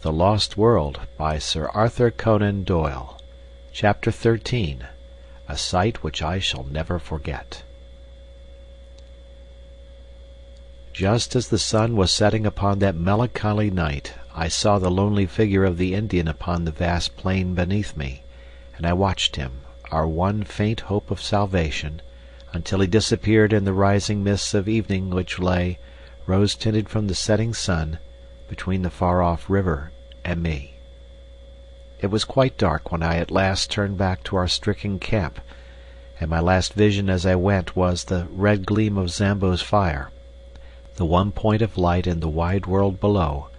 The Lost World by Sir Arthur Conan Doyle. Chapter 13. A Sight Which I Shall Never Forget. Just as the sun was setting upon that melancholy night, I saw the lonely figure of the Indian upon the vast plain beneath me, and I watched him, our one faint hope of salvation, until he disappeared in the rising mists of evening which lay, rose-tinted from the setting sun, between the far-off river and me. It was quite dark when I at last turned back to our stricken camp, and my last vision as I went was the red gleam of Zambo's fire, the one point of light in the wide world below,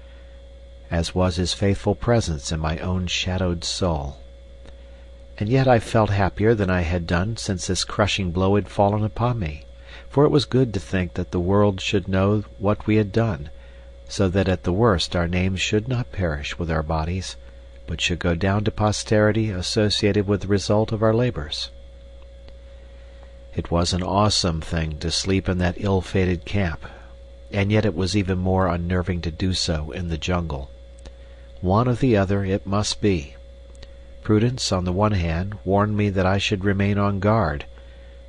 as was his faithful presence in my own shadowed soul. And yet I felt happier than I had done since this crushing blow had fallen upon me, for it was good to think that the world should know what we had done, so that at the worst our names should not perish with our bodies, but should go down to posterity associated with the result of our labors. It was an awesome thing to sleep in that ill-fated camp, and yet it was even more unnerving to do so in the jungle. One or the other it must be. Prudence, on the one hand, warned me that I should remain on guard,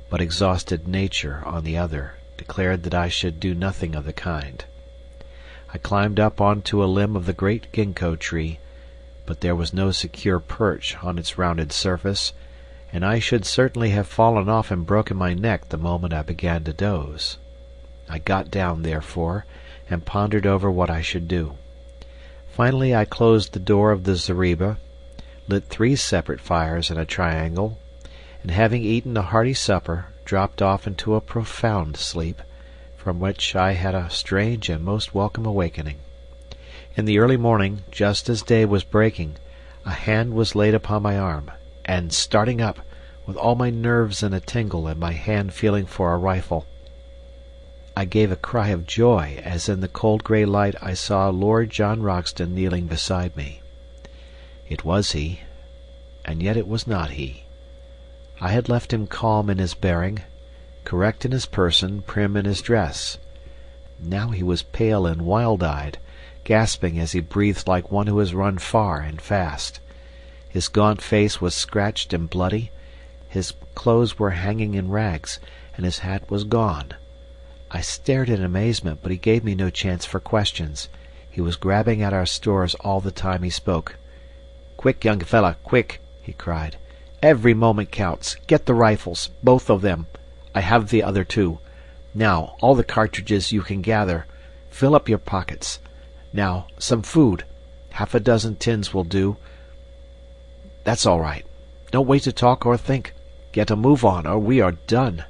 but exhausted nature, on the other, declared that I should do nothing of the kind. I climbed up onto a limb of the great ginkgo tree, but there was no secure perch on its rounded surface, and I should certainly have fallen off and broken my neck the moment I began to doze. I got down, therefore, and pondered over what I should do. Finally I closed the door of the zareba, lit 3 separate fires in a triangle, and having eaten a hearty supper, dropped off into a profound sleep, from which I had a strange and most welcome awakening. In the early morning, just as day was breaking, a hand was laid upon my arm, and starting up, with all my nerves in a tingle and my hand feeling for a rifle, I gave a cry of joy as in the cold grey light I saw Lord John Roxton kneeling beside me. It was he, and yet it was not he. I had left him calm in his bearing, correct in his person, prim in his dress. Now he was pale and wild-eyed, gasping as he breathed like one who has run far and fast. His gaunt face was scratched and bloody, his clothes were hanging in rags, and his hat was gone. I stared in amazement, but he gave me no chance for questions. He was grabbing at our stores all the time he spoke. "Quick, young fella, quick!" he cried. "Every moment counts. Get the rifles, both of them. I have the other 2. Now, all the cartridges you can gather. Fill up your pockets. Now, some food. Half a dozen tins will do. That's all right. Don't wait to talk or think. Get a move on, or we are done."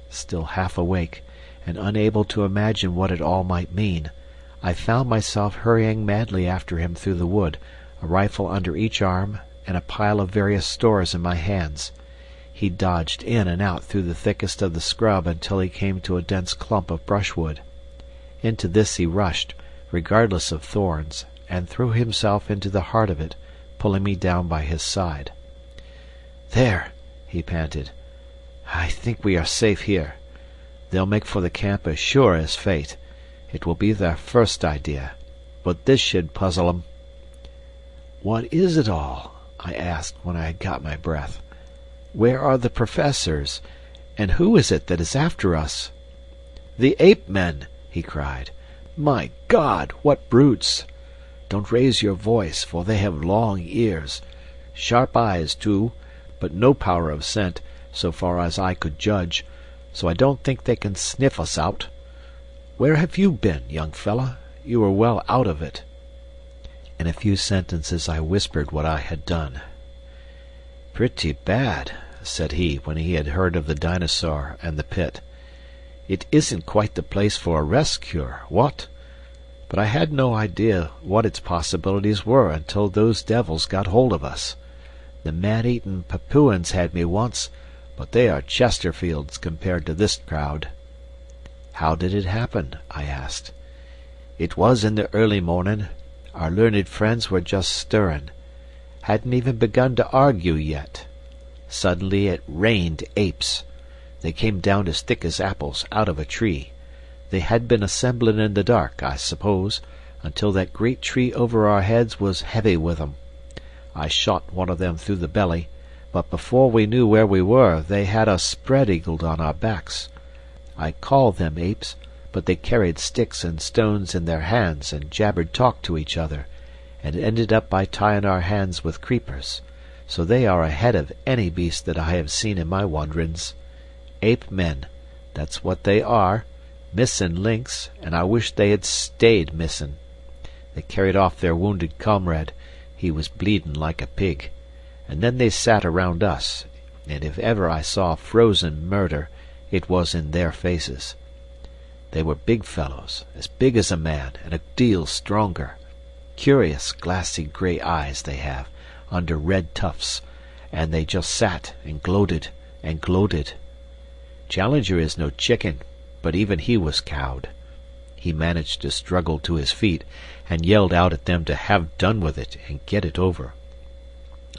Still half awake, and unable to imagine what it all might mean, I found myself hurrying madly after him through the wood, a rifle under each arm, and a pile of various stores in my hands. He dodged in and out through the thickest of the scrub until he came to a dense clump of brushwood. Into this he rushed, regardless of thorns, and threw himself into the heart of it, pulling me down by his side. "There," he panted. "I think we are safe here. They'll make for the camp as sure as fate. It will be their first idea, but this should puzzle 'em." "What is it all?" I asked when I had got my breath. "Where are the professors, and who is it that is after us?" "The ape-men!" he cried. "My God, what brutes! Don't raise your voice, for they have long ears. Sharp eyes, too, but no power of scent, so far as I could judge, so I don't think they can sniff us out. Where have you been, young fella? You were well out of it." In a few sentences I whispered what I had done. "Pretty bad," said he, when he had heard of the dinosaur and the pit. "It isn't quite the place for a rest cure, what? But I had no idea what its possibilities were until those devils got hold of us. The man-eating Papuans had me once, but they are Chesterfields compared to this crowd." "How did it happen?" I asked. "It was in the early morning. Our learned friends were just stirring. Hadn't even begun to argue yet. Suddenly it rained apes. They came down as thick as apples out of a tree. They had been assembling in the dark, I suppose, until that great tree over our heads was heavy with 'em. I shot one of them through the belly, but before we knew where we were, they had us spread-eagled on our backs. I called them apes, but they carried sticks and stones in their hands and jabbered talk to each other, and ended up by tying our hands with creepers. So they are ahead of any beast that I have seen in my wanderings. Ape men, that's what they are, missin' links, and I wish they had stayed missin'. They carried off their wounded comrade, he was bleedin' like a pig, and then they sat around us, and if ever I saw frozen murder, it was in their faces. They were big fellows, as big as a man, and a deal stronger. Curious glassy grey eyes they have, under red tufts, and they just sat and gloated and gloated. Challenger is no chicken, but even he was cowed. He managed to struggle to his feet, and yelled out at them to have done with it and get it over.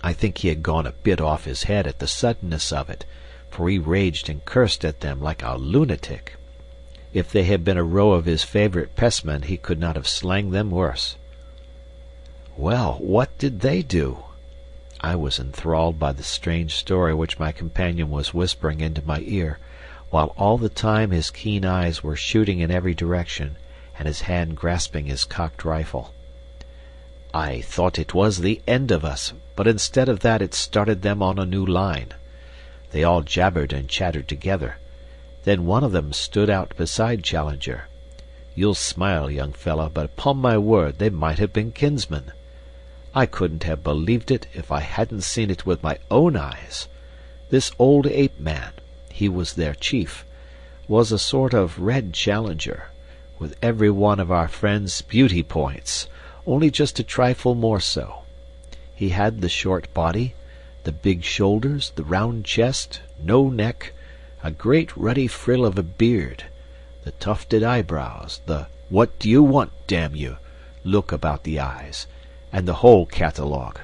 I think he had gone a bit off his head at the suddenness of it, for he raged and cursed at them like a lunatic. If they had been a row of his favourite pestmen, he could not have slanged them worse. Well, what did they do? I was enthralled by the strange story which my companion was whispering into my ear, while all the time his keen eyes were shooting in every direction, and his hand grasping his cocked rifle. I thought it was the end of us, but instead of that it started them on a new line. They all jabbered and chattered together. Then one of them stood out beside Challenger. You'll smile, young fellow, but upon my word they might have been kinsmen. I couldn't have believed it if I hadn't seen it with my own eyes. This old ape man, he was their chief, was a sort of red Challenger, with every one of our friend's beauty points, only just a trifle more so. He had the short body, the big shoulders, the round chest, no neck, a great ruddy frill of a beard, the tufted eyebrows, the "What do you want, damn you?" look about the eyes, and the whole catalogue.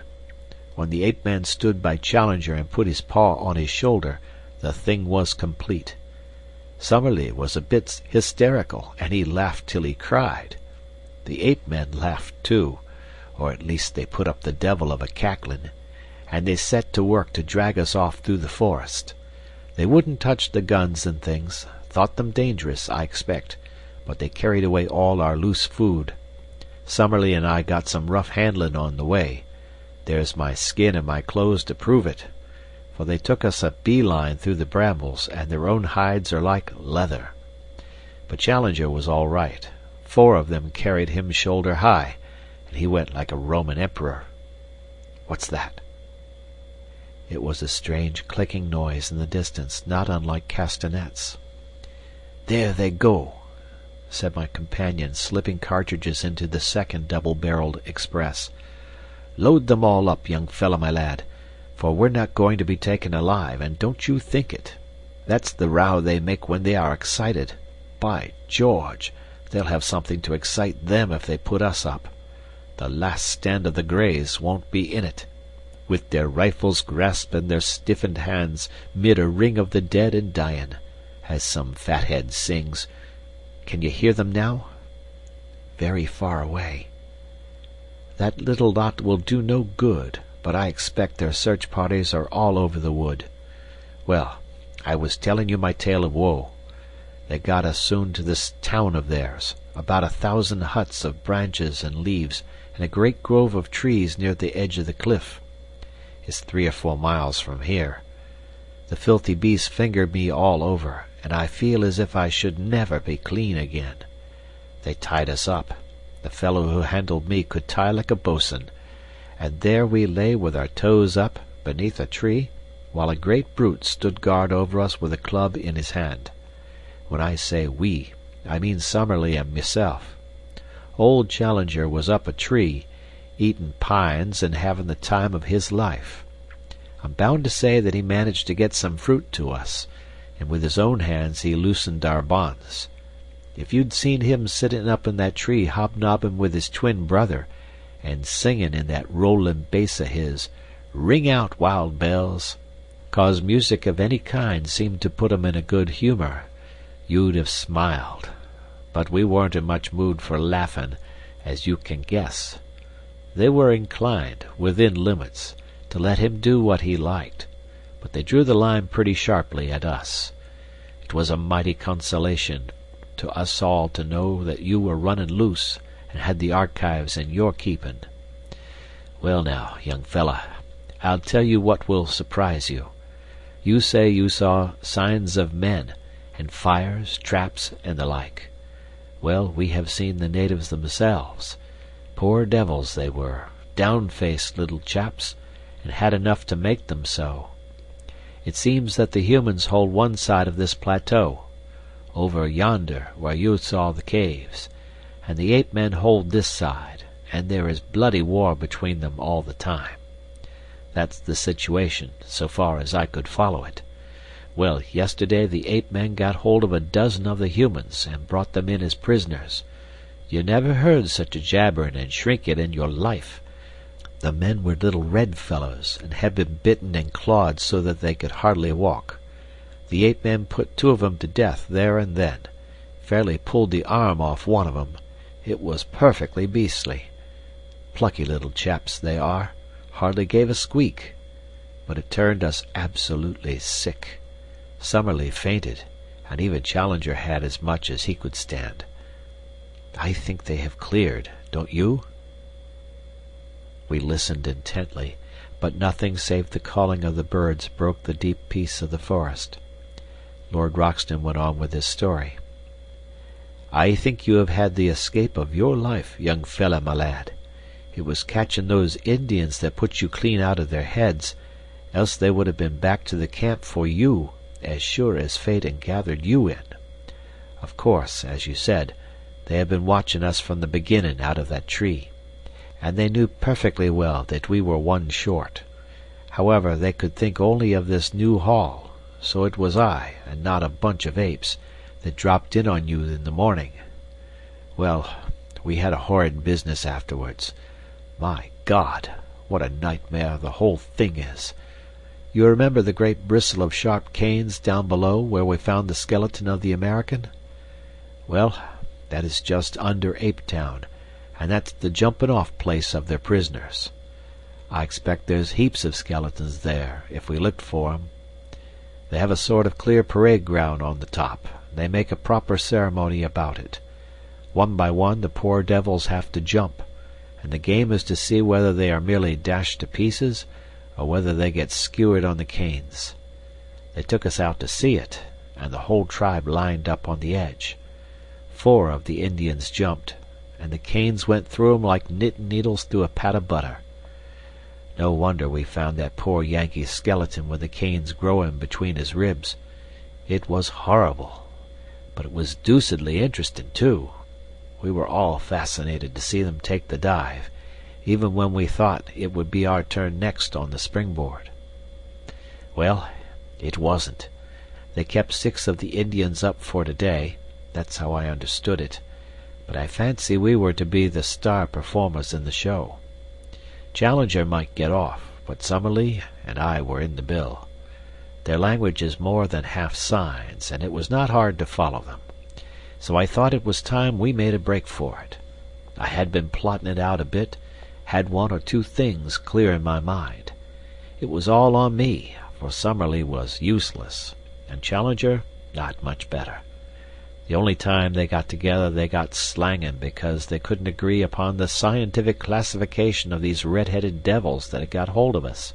When the ape-man stood by Challenger and put his paw on his shoulder, the thing was complete. Summerlee was a bit hysterical, and he laughed till he cried. The ape-men laughed too, or at least they put up the devil of a cacklin', and they set to work to drag us off through the forest. They wouldn't touch the guns and things, thought them dangerous, I expect, but they carried away all our loose food. Summerlee and I got some rough handlin' on the way. There's my skin and my clothes to prove it, for they took us a bee-line through the brambles, and their own hides are like leather. But Challenger was all right. 4 of them carried him shoulder high, and he went like a Roman emperor. What's that? It was a strange clicking noise in the distance, not unlike castanets. There they go, said my companion, slipping cartridges into the second double-barreled express. Load them all up, young fellow my lad, for we're not going to be taken alive, and don't you think it. That's the row they make when they are excited. By George, they'll have something to excite them if they put us up. The last stand of the Greys won't be in it. With their rifles grasped in their stiffened hands, mid a ring of the dead and dyin', as some fathead sings. Can you hear them now? Very far away. That little lot will do no good, but I expect their search parties are all over the wood. Well, I was telling you my tale of woe. They got us soon to this town of theirs, about 1,000 huts of branches and leaves, and a great grove of trees near the edge of the cliff. It's 3 or 4 miles from here. The filthy beasts fingered me all over, and I feel as if I should never be clean again. They tied us up. The fellow who handled me could tie like a bo'sun, and there we lay with our toes up, beneath a tree, while a great brute stood guard over us with a club in his hand. When I say we, I mean Summerlee and myself. Old Challenger was up a tree, eatin' pines and having the time of his life. I'm bound to say that he managed to get some fruit to us, and with his own hands he loosened our bonds. If you'd seen him sitting up in that tree hobnobbing with his twin brother, and singing in that rollin' bass of his, "Ring out, wild bells," 'cause music of any kind seemed to put 'em in a good humor, you'd have smiled. But we weren't in much mood for laughin', as you can guess. They were inclined, within limits, to let him do what he liked, but they drew the line pretty sharply at us. It was a mighty consolation to us all to know that you were running loose and had the archives in your keeping. Well now, young fella, I'll tell you what will surprise you. You say you saw signs of men, and fires, traps, and the like. Well, we have seen the natives themselves. Poor devils they were, down-faced little chaps, and had enough to make them so. It seems that the humans hold one side of this plateau, over yonder where you saw the caves, and the ape-men hold this side, and there is bloody war between them all the time. That's the situation, so far as I could follow it. Well, yesterday the ape-men got hold of a dozen of the humans and brought them in as prisoners. You never heard such a jabbering and shrieking in your life. The men were little red fellows, and had been bitten and clawed so that they could hardly walk. The ape-men put 2 of them to death there and then. Fairly pulled the arm off one of them. It was perfectly beastly. Plucky little chaps they are, hardly gave a squeak. But it turned us absolutely sick. Summerlee fainted, and even Challenger had as much as he could stand. I think they have cleared, don't you? We listened intently, but nothing save the calling of the birds broke the deep peace of the forest. Lord Roxton went on with his story. I think you have had the escape of your life, young fella, my lad. It was catching those Indians that put you clean out of their heads, else they would have been back to the camp for you, as sure as fate had gathered you in. Of course, as you said, they have been watching us from the beginning out of that tree, and they knew perfectly well that we were 1 short. However, they could think only of this new haul, so it was I, and not a bunch of apes, that dropped in on you in the morning. Well, we had a horrid business afterwards. My God, what a nightmare the whole thing is! You remember the great bristle of sharp canes down below where we found the skeleton of the American? Well, that is just under Ape Town, and that's the jumping-off place of their prisoners. I expect there's heaps of skeletons there, if we looked for 'em. They have a sort of clear parade ground on the top. They make a proper ceremony about it. One by one the poor devils have to jump, and the game is to see whether they are merely dashed to pieces, or whether they get skewered on the canes. They took us out to see it, and the whole tribe lined up on the edge. 4 of the Indians jumped, and the canes went through 'em like knitting needles through a pat of butter. No wonder we found that poor Yankee's skeleton with the canes growing between his ribs. It was horrible, but it was deucedly interesting, too. We were all fascinated to see them take the dive, even when we thought it would be our turn next on the springboard. Well, it wasn't. They kept 6 of the Indians up for today, that's how I understood it, but I fancy we were to be the star performers in the show. Challenger might get off, but Summerlee and I were in the bill. Their language is more than half signs, and it was not hard to follow them. So I thought it was time we made a break for it. I had been plotting it out a bit, had 1 or 2 things clear in my mind. It was all on me, for Summerlee was useless, and Challenger not much better. The only time they got together they got slanging because they couldn't agree upon the scientific classification of these red-headed devils that had got hold of us.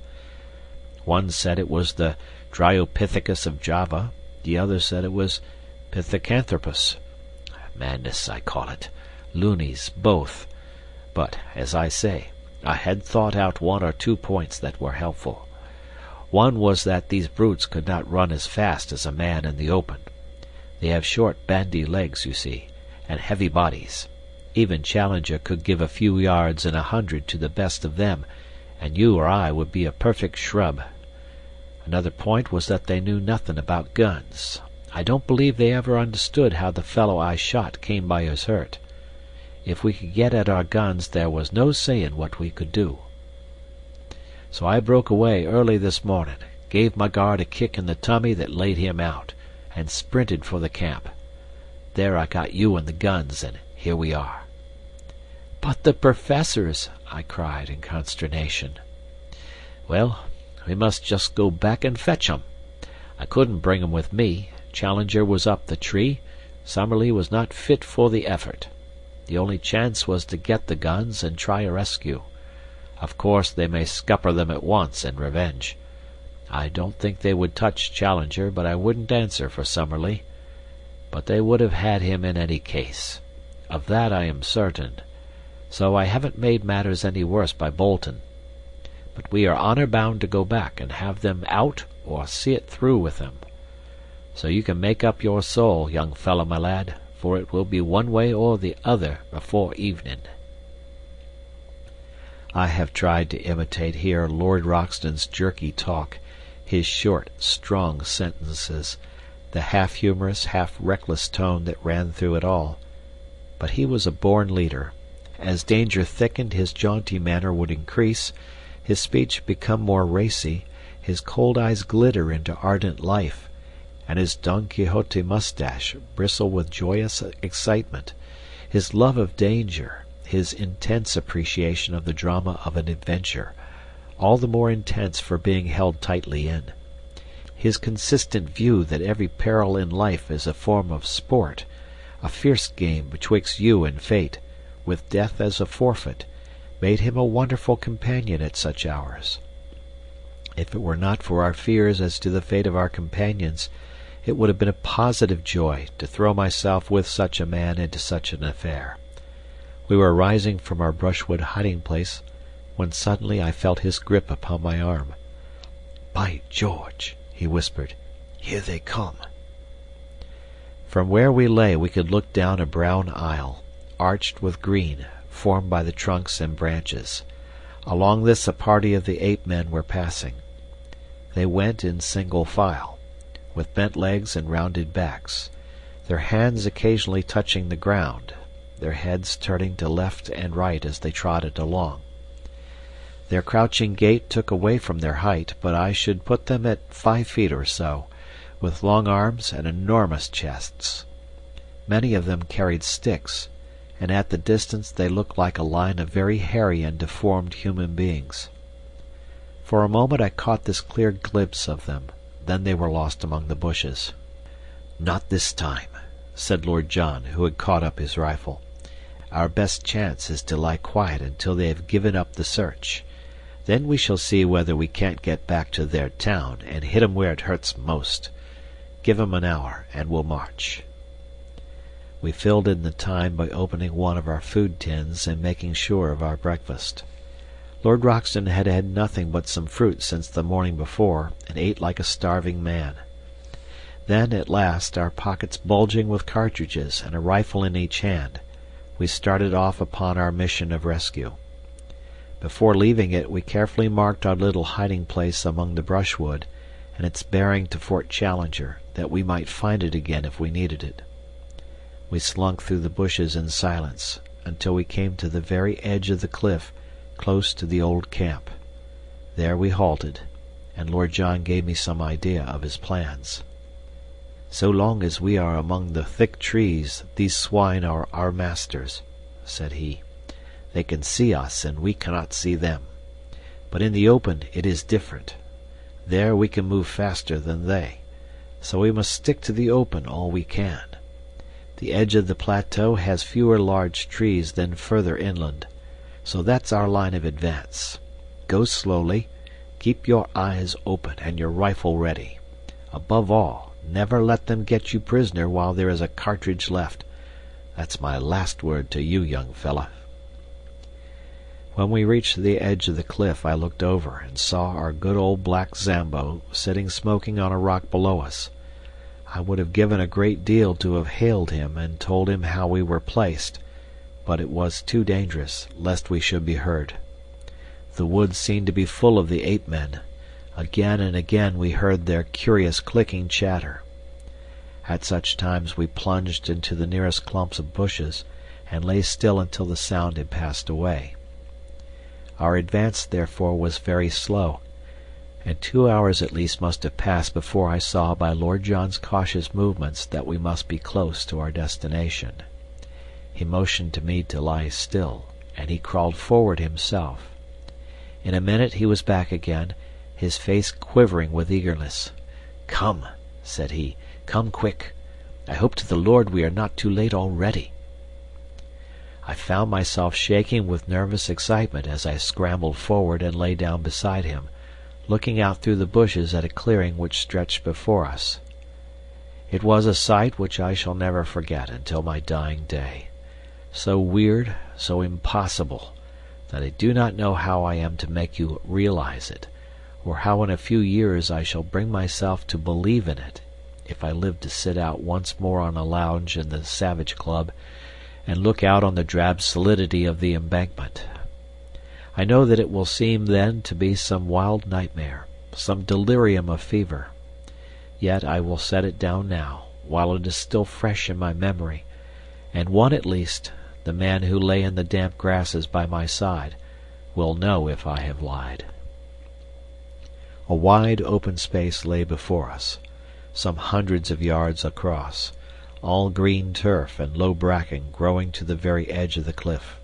One said it was the Dryopithecus of Java, the other said it was Pithecanthropus. Madness, I call it. Loonies, both. But, as I say, I had thought out 1 or 2 points that were helpful. One was that these brutes could not run as fast as a man in the open. They have short, bandy legs, you see, and heavy bodies. Even Challenger could give a few yards in 100 to the best of them, and you or I would be a perfect shrub. Another point was that they knew nothing about guns. I don't believe they ever understood how the fellow I shot came by his hurt. If we could get at our guns, there was no saying what we could do. So I broke away early this morning, gave my guard a kick in the tummy that laid him out, and sprinted for the camp. There I got you and the guns, and here we are. "But the Professors!" I cried in consternation. "Well, we must just go back and fetch 'em. I couldn't bring 'em with me. Challenger was up the tree. Summerlee was not fit for the effort. The only chance was to get the guns and try a rescue. Of course they may scupper them at once in revenge. I don't think they would touch Challenger, but I wouldn't answer for Summerlee. But they would have had him in any case. Of that I am certain. So I haven't made matters any worse by bolting. But we are honor bound to go back and have them out or see it through with them. So you can make up your soul, young fellow my lad, for it will be one way or the other before evening." I have tried to imitate here Lord Roxton's jerky talk, his short, strong sentences, the half-humorous, half-reckless tone that ran through it all. But he was a born leader. As danger thickened, his jaunty manner would increase, his speech become more racy, his cold eyes glitter into ardent life, and his Don Quixote moustache bristle with joyous excitement, his love of danger, his intense appreciation of the drama of an adventure, all the more intense for being held tightly in, his consistent view that every peril in life is a form of sport, a fierce game betwixt you and fate, with death as a forfeit, made him a wonderful companion at such hours. If it were not for our fears as to the fate of our companions, it would have been a positive joy to throw myself with such a man into such an affair. We were rising from our brushwood hiding-place, when suddenly I felt his grip upon my arm. "By George!" he whispered. "Here they come." From where we lay we could look down a brown aisle, arched with green, formed by the trunks and branches. Along this a party of the ape-men were passing. They went in single file, with bent legs and rounded backs, their hands occasionally touching the ground, their heads turning to left and right as they trotted along. Their crouching gait took away from their height, but I should put them at 5 feet or so, with long arms and enormous chests. Many of them carried sticks, and at the distance they looked like a line of very hairy and deformed human beings. For a moment I caught this clear glimpse of them, then they were lost among the bushes. "Not this time," said Lord John, who had caught up his rifle. "Our best chance is to lie quiet until they have given up the search. Then we shall see whether we can't get back to their town and hit 'em where it hurts most. Give 'em an hour, and we'll march." We filled in the time by opening one of our food tins and making sure of our breakfast. Lord Roxton had had nothing but some fruit since the morning before, and ate like a starving man. Then, at last, our pockets bulging with cartridges and a rifle in each hand, we started off upon our mission of rescue. Before leaving it, we carefully marked our little hiding-place among the brushwood, and its bearing to Fort Challenger, that we might find it again if we needed it. We slunk through the bushes in silence, until we came to the very edge of the cliff, close to the old camp. There we halted, and Lord John gave me some idea of his plans. "So long as we are among the thick trees, these swine are our masters," said he. "They can see us, and we cannot see them. But in the open it is different. There we can move faster than they, so we must stick to the open all we can. The edge of the plateau has fewer large trees than further inland, so that's our line of advance. Go slowly, keep your eyes open and your rifle ready. Above all, never let them get you prisoner while there is a cartridge left. That's my last word to you, young fellow." When we reached the edge of the cliff I looked over and saw our good old black Zambo sitting smoking on a rock below us. I would have given a great deal to have hailed him and told him how we were placed, but it was too dangerous, lest we should be heard. The woods seemed to be full of the ape-men. Again and again we heard their curious clicking chatter. At such times we plunged into the nearest clumps of bushes, and lay still until the sound had passed away. Our advance, therefore, was very slow, and 2 hours at least must have passed before I saw by Lord John's cautious movements that we must be close to our destination. He motioned to me to lie still, and he crawled forward himself. In a minute he was back again, his face quivering with eagerness. "Come," said he, "come quick. I hope to the Lord we are not too late already." I found myself shaking with nervous excitement as I scrambled forward and lay down beside him, looking out through the bushes at a clearing which stretched before us. It was a sight which I shall never forget until my dying day, so weird, so impossible, that I do not know how I am to make you realize it, or how in a few years I shall bring myself to believe in it, if I live to sit out once more on a lounge in the Savage Club and look out on the drab solidity of the embankment. I know that it will seem then to be some wild nightmare, some delirium of fever. Yet I will set it down now, while it is still fresh in my memory, and one at least, the man who lay in the damp grasses by my side, will know if I have lied. A wide open space lay before us, some hundreds of yards across, all green turf and low bracken growing to the very edge of the cliff.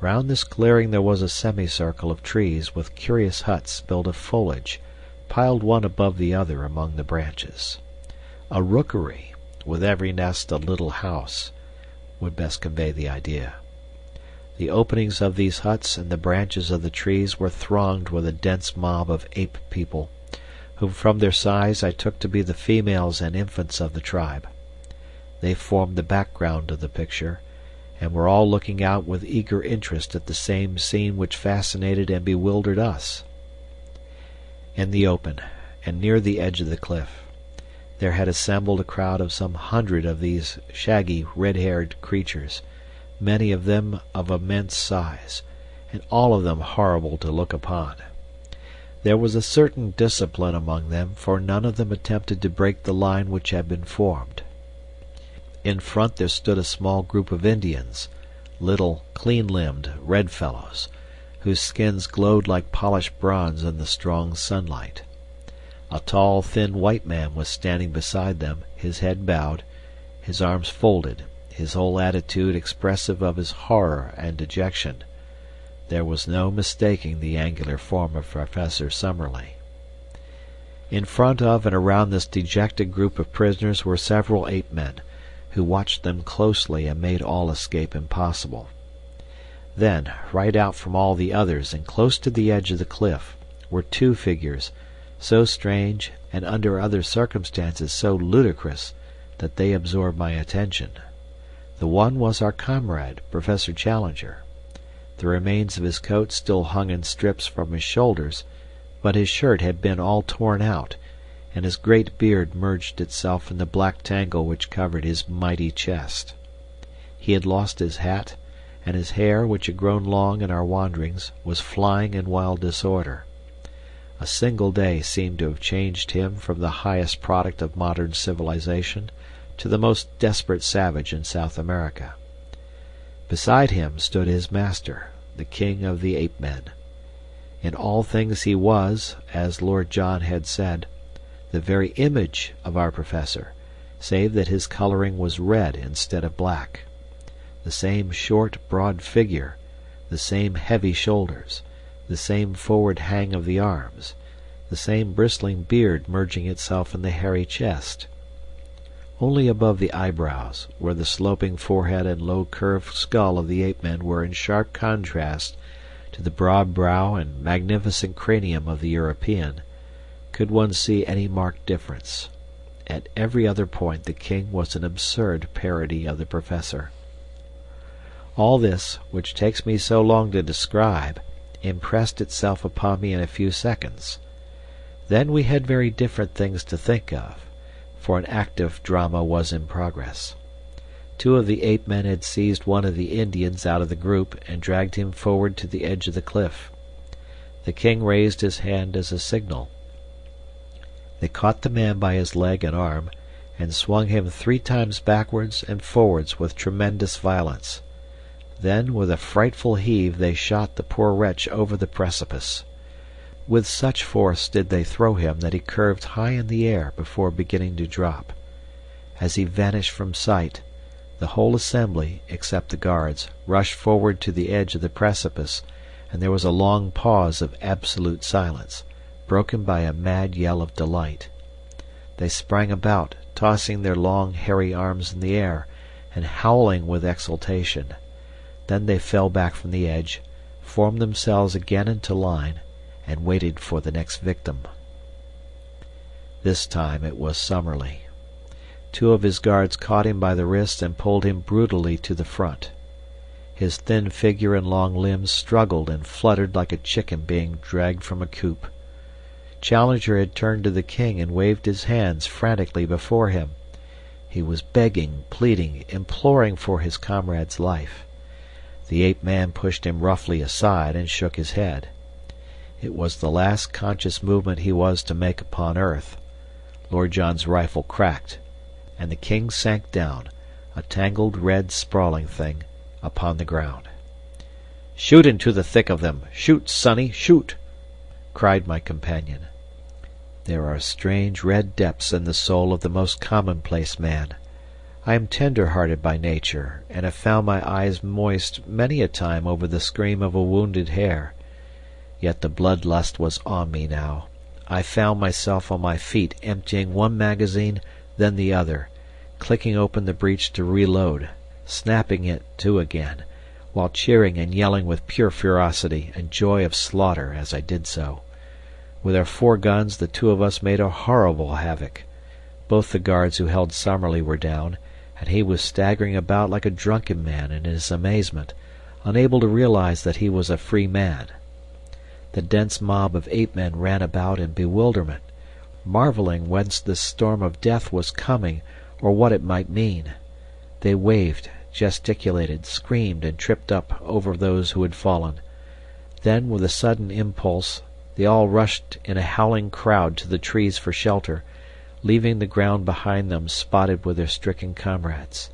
Round this clearing there was a semicircle of trees with curious huts built of foliage, piled one above the other among the branches. A rookery, with every nest a little house, would best convey the idea. The openings of these huts and the branches of the trees were thronged with a dense mob of ape people, whom from their size I took to be the females and infants of the tribe. They formed the background of the picture, and were all looking out with eager interest at the same scene which fascinated and bewildered us. In the open, and near the edge of the cliff, there had assembled a crowd of some 100 of these shaggy, red-haired creatures, many of them of immense size, and all of them horrible to look upon. There was a certain discipline among them, for none of them attempted to break the line which had been formed. In front there stood a small group of Indians, little, clean-limbed, red fellows, whose skins glowed like polished bronze in the strong sunlight. A tall, thin white man was standing beside them, his head bowed, his arms folded, his whole attitude expressive of his horror and dejection. There was no mistaking the angular form of Professor Summerlee. In front of and around this dejected group of prisoners were several ape-men, who watched them closely and made all escape impossible. Then, right out from all the others and close to the edge of the cliff, were two figures, so strange and under other circumstances so ludicrous that they absorbed my attention. The one was our comrade, Professor Challenger. The remains of his coat still hung in strips from his shoulders, but his shirt had been all torn out, and his great beard merged itself in the black tangle which covered his mighty chest. He had lost his hat, and his hair, which had grown long in our wanderings, was flying in wild disorder. A single day seemed to have changed him from the highest product of modern civilization to the most desperate savage in South America. Beside him stood his master, the king of the ape-men. In all things he was, as Lord John had said, the very image of our professor, save that his coloring was red instead of black. The same short, broad figure, the same heavy shoulders, the same forward hang of the arms, the same bristling beard merging itself in the hairy chest. Only above the eyebrows, where the sloping forehead and low curved skull of the ape-men were in sharp contrast to the broad brow and magnificent cranium of the European, could one see any marked difference. At every other point the king was an absurd parody of the professor. All this, which takes me so long to describe, impressed itself upon me in a few seconds. Then we had very different things to think of, for an active drama was in progress. Two of the ape-men had seized one of the Indians out of the group and dragged him forward to the edge of the cliff. The king raised his hand as a signal. They caught the man by his leg and arm, and swung him 3 times backwards and forwards with tremendous violence. Then, with a frightful heave, they shot the poor wretch over the precipice. With such force did they throw him that he curved high in the air before beginning to drop. As he vanished from sight, The whole assembly, except the guards, rushed forward to the edge of the precipice, and there was a long pause of absolute silence, broken by a mad yell of delight. They sprang about, tossing their long, hairy arms in the air, and howling with exultation. Then they fell back from the edge, formed themselves again into line, and waited for the next victim. This time it was Summerlee. Two of his guards caught him by the wrist and pulled him brutally to the front. His thin figure and long limbs struggled and fluttered like a chicken being dragged from a coop. Challenger had turned to the king and waved his hands frantically before him. He was begging, pleading, imploring for his comrade's life. The ape-man pushed him roughly aside and shook his head. It was the last conscious movement he was to make upon earth. Lord John's rifle cracked, and the king sank down, a tangled red sprawling thing, upon the ground. "Shoot into the thick of them! Shoot, sonny, shoot!" cried my companion. There are strange red depths in the soul of the most commonplace man. I am tender-hearted by nature, and have found my eyes moist many a time over the scream of a wounded hare. Yet the bloodlust was on me now. I found myself on my feet, emptying one magazine, then the other, clicking open the breech to reload, snapping it to again, while cheering and yelling with pure ferocity and joy of slaughter as I did so. With our 4 guns the two of us made a horrible havoc. Both the guards who held Summerlee were down, and he was staggering about like a drunken man in his amazement, unable to realize that he was a free man. The dense mob of ape-men ran about in bewilderment, marveling whence this storm of death was coming, or what it might mean. They waved, gesticulated, screamed, and tripped up over those who had fallen. Then, with a sudden impulse, they all rushed in a howling crowd to the trees for shelter, leaving the ground behind them spotted with their stricken comrades.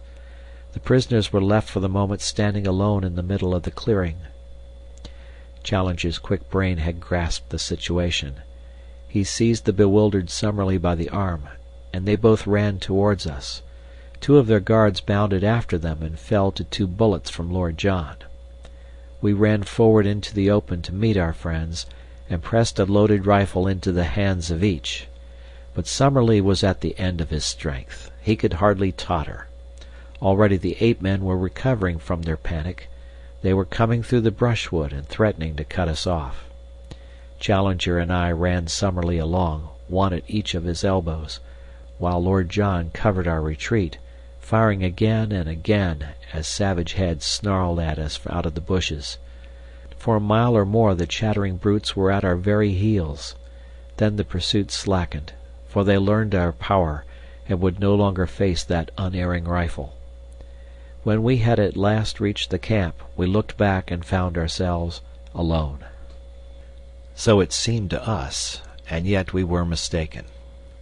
The prisoners were left for the moment standing alone in the middle of the clearing. Challenger's quick brain had grasped the situation. He seized the bewildered Summerlee by the arm, and they both ran towards us. 2 of their guards bounded after them and fell to 2 bullets from Lord John. We ran forward into the open to meet our friends, and pressed a loaded rifle into the hands of each. But Summerlee was at the end of his strength. He could hardly totter. Already the ape-men were recovering from their panic. They were coming through the brushwood and threatening to cut us off. Challenger and I ran Summerlee along, one at each of his elbows, while Lord John covered our retreat, firing again and again as savage heads snarled at us out of the bushes. For a mile or more the chattering brutes were at our very heels. Then the pursuit slackened, for they learned our power and would no longer face that unerring rifle. When we had at last reached the camp, we looked back and found ourselves alone. So it seemed to us, and yet we were mistaken.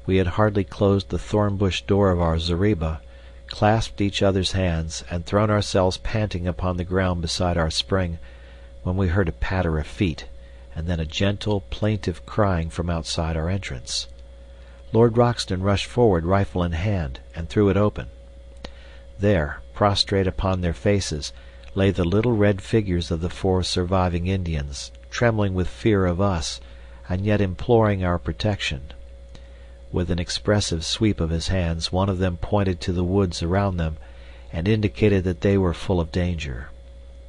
We had hardly closed the thorn-bush door of our zareba, clasped each other's hands, and thrown ourselves panting upon the ground beside our spring, when we heard a patter of feet, and then a gentle, plaintive crying from outside our entrance. Lord Roxton rushed forward, rifle in hand, and threw it open. There, prostrate upon their faces, lay the little red figures of the 4 surviving Indians, trembling with fear of us, and yet imploring our protection. With an expressive sweep of his hands, one of them pointed to the woods around them, and indicated that they were full of danger.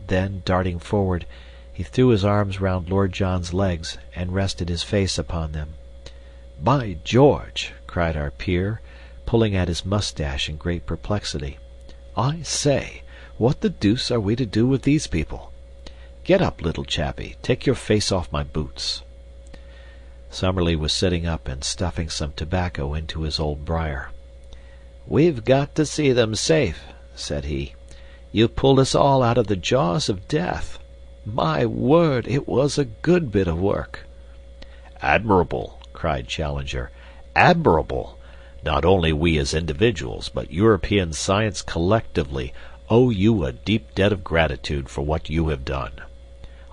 Then, darting forward, he threw his arms round Lord John's legs, and rested his face upon them. "By George!" cried our peer, pulling at his moustache in great perplexity. "I say, what the deuce are we to do with these people? Get up, little chappie, take your face off my boots." Summerlee was sitting up and stuffing some tobacco into his old briar. "We've got to see them safe," said he. "You pulled us all out of the jaws of death. My word, it was a good bit of work." "Admirable!" cried Challenger. "Admirable! Not only we as individuals, but European science collectively, owe you a deep debt of gratitude for what you have done.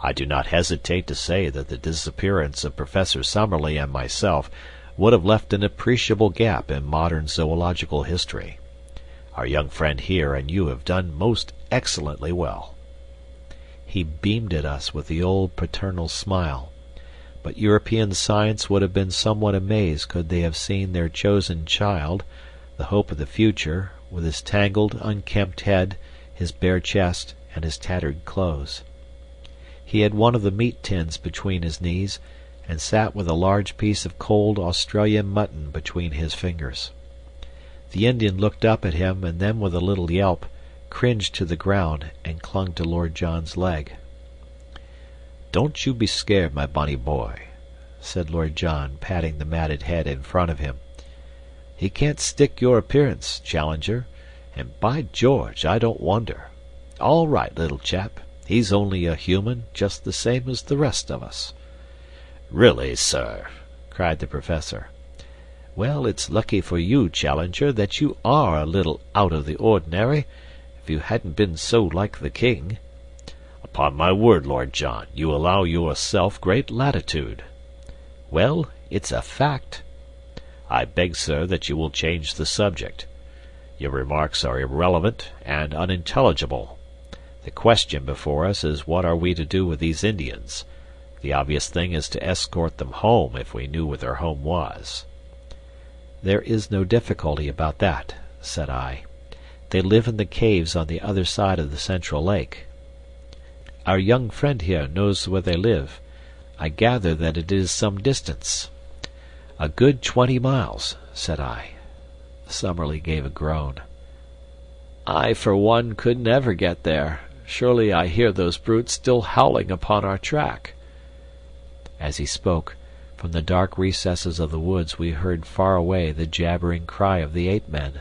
I do not hesitate to say that the disappearance of Professor Summerlee and myself would have left an appreciable gap in modern zoological history. Our young friend here and you have done most excellently well." He beamed at us with the old paternal smile, but European science would have been somewhat amazed could they have seen their chosen child, the hope of the future, with his tangled, unkempt head, his bare chest, and his tattered clothes. He had one of the meat tins between his knees, and sat with a large piece of cold Australian mutton between his fingers. The Indian looked up at him, and then with a little yelp, cringed to the ground, and clung to Lord John's leg. "Don't you be scared, my bonny boy," said Lord John, patting the matted head in front of him. "He can't stick your appearance, Challenger, and by George, I don't wonder. All right, little chap. He's only a human, just the same as the rest of us." "Really, sir," cried the Professor. "Well, it's lucky for you, Challenger, that you are a little out of the ordinary. If you hadn't been so like the king—" "Upon my word, Lord John, you allow yourself great latitude." "Well, it's a fact." "I beg, sir, that you will change the subject. Your remarks are irrelevant and unintelligible. The question before us is what are we to do with these Indians? The obvious thing is to escort them home if we knew where their home was." "There is no difficulty about that," said I. "They live in the caves on the other side of the central lake. Our young friend here knows where they live. I gather that it is some distance." "A good 20 miles," said I. Summerlee gave a groan. "I, for one, could never get there. Surely I hear those brutes still howling upon our track." As he spoke, from the dark recesses of the woods we heard far away the jabbering cry of the ape men.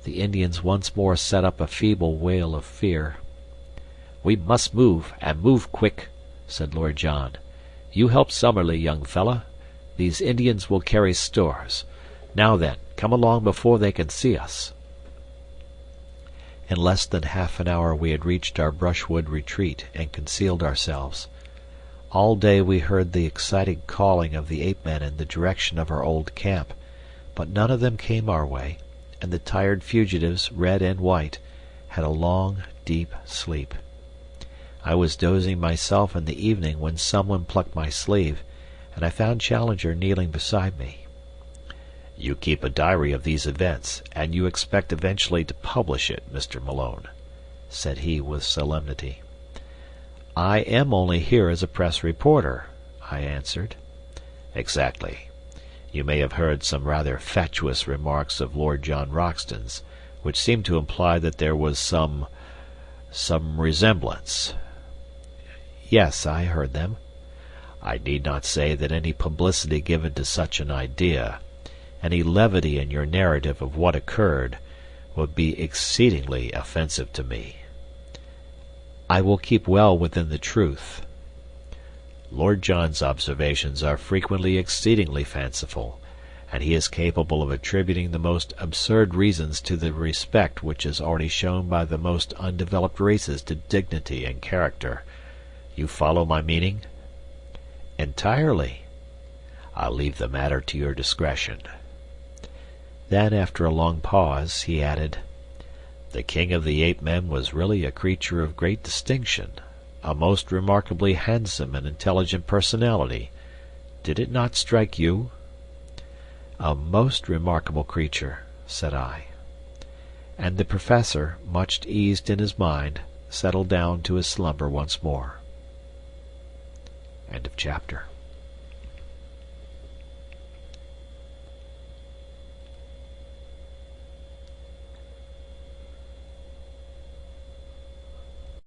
The Indians once more set up a feeble wail of fear. "We must move, and move quick," said Lord John. "You help Summerlee, young fellah. These Indians will carry stores. Now then, come along before they can see us." In less than half an hour we had reached our brushwood retreat and concealed ourselves. All day we heard the excited calling of the ape men in the direction of our old camp, but none of them came our way, and the tired fugitives, red and white, had a long, deep sleep. I was dozing myself in the evening when someone plucked my sleeve, and I found Challenger kneeling beside me. "You keep a diary of these events, and you expect eventually to publish it, Mr. Malone," said he with solemnity. "I am only here as a press reporter," I answered. "Exactly. You may have heard some rather fatuous remarks of Lord John Roxton's, which seemed to imply that there was some resemblance." "Yes, I heard them." "I need not say that any publicity given to such an idea, any levity in your narrative of what occurred, would be exceedingly offensive to me." "I will keep well within the truth." "Lord John's observations are frequently exceedingly fanciful, and he is capable of attributing the most absurd reasons to the respect which is already shown by the most undeveloped races to dignity and character. You follow my meaning?" "Entirely." "I'll leave the matter to your discretion." Then, after a long pause, he added, "The king of the ape men was really a creature of great distinction, a most remarkably handsome and intelligent personality. Did it not strike you?" "A most remarkable creature," said I. And the Professor, much eased in his mind, settled down to his slumber once more. End of chapter.